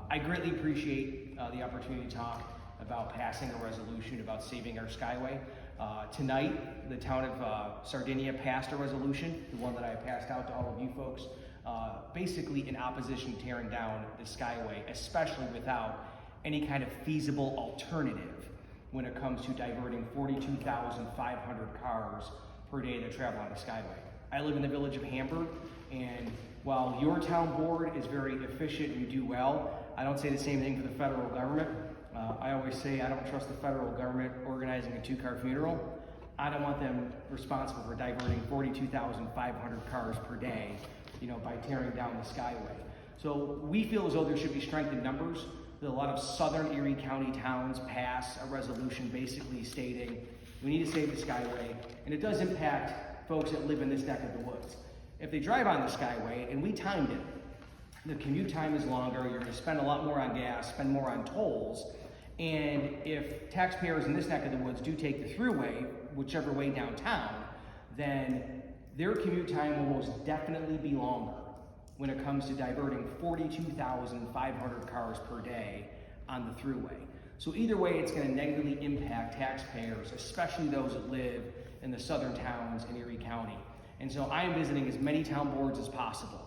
I greatly appreciate the opportunity to talk about passing a resolution about saving our Skyway. Tonight, the town of Sardinia passed a resolution, the one that I passed out to all of you folks, basically in opposition to tearing down the Skyway, especially without any kind of feasible alternative when it comes to diverting 42,500 cars per day that travel on the Skyway. I live in the village of Hamburg, and while your town board is very efficient and you do well, I don't say the same thing for the federal government. I always say I don't trust the federal government organizing a 2-car funeral. I don't want them responsible for diverting 42,500 cars per day, by tearing down the Skyway. So we feel as though there should be strength in numbers. A lot of southern Erie County towns pass a resolution basically stating we need to save the Skyway, and it does impact folks that live in this neck of the woods. If they drive on the Skyway, and we timed it, the commute time is longer, you're going to spend a lot more on gas, spend more on tolls, and if taxpayers in this neck of the woods do take the thruway, whichever way downtown, then their commute time will most definitely be longer when it comes to diverting 42,500 cars per day on the thruway. So either way, it's going to negatively impact taxpayers, especially those that live in the southern towns in Erie County. And so I am visiting as many town boards as possible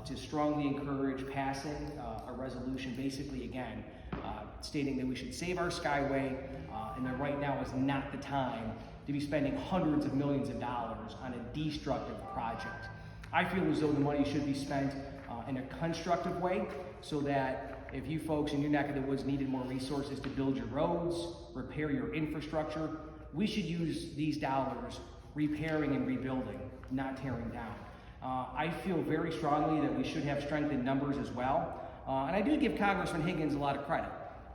to strongly encourage passing a resolution, basically again, stating that we should save our Skyway, and that right now is not the time to be spending hundreds of millions of dollars on a destructive project. I feel as though the money should be spent in a constructive way, so that if you folks in your neck of the woods needed more resources to build your roads, repair your infrastructure, we should use these dollars repairing and rebuilding, not tearing down. I feel very strongly that we should have strength in numbers as well. And I do give Congressman Higgins a lot of credit.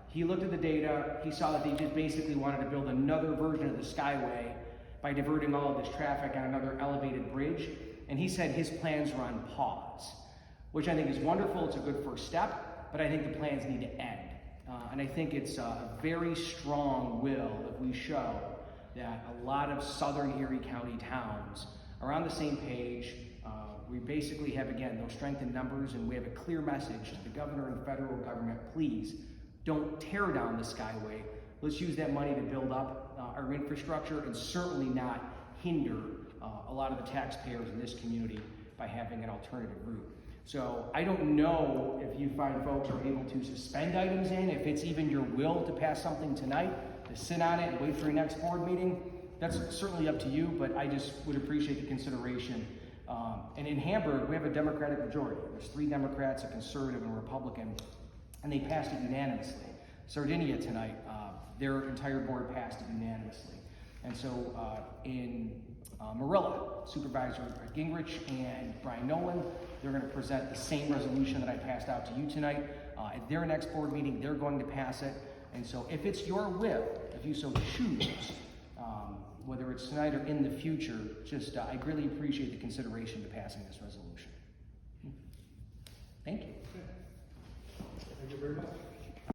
He looked at the data, he saw that they just basically wanted to build another version of the Skyway by diverting all of this traffic on another elevated bridge. And he said his plans were on pause, which I think is wonderful. It's a good first step, but I think the plans need to end. And I think it's a very strong will that we show that a lot of southern Erie County towns are on the same page. We basically have, again, those strength in numbers, and we have a clear message to the governor and federal government: please don't tear down the Skyway. Let's use that money to build up our infrastructure, and certainly not hinder a lot of the taxpayers in this community by having an alternative route. So I don't know if you find folks are able to suspend items if it's even your will to pass something tonight, to sit on it and wait for your next board meeting. That's certainly up to you, but I just would appreciate the consideration. And in Hamburg, we have a Democratic majority. There's 3 Democrats, a conservative and a Republican, and they passed it unanimously. Sardinia tonight, their entire board passed it unanimously. And so in Marilla, Supervisor Gingrich and Brian Nolan, they're going to present the same resolution that I passed out to you tonight. At their next board meeting, they're going to pass it. And so if it's your will, if you so choose, whether it's tonight or in the future, just I greatly appreciate the consideration to passing this resolution. Thank you. Thank you very much.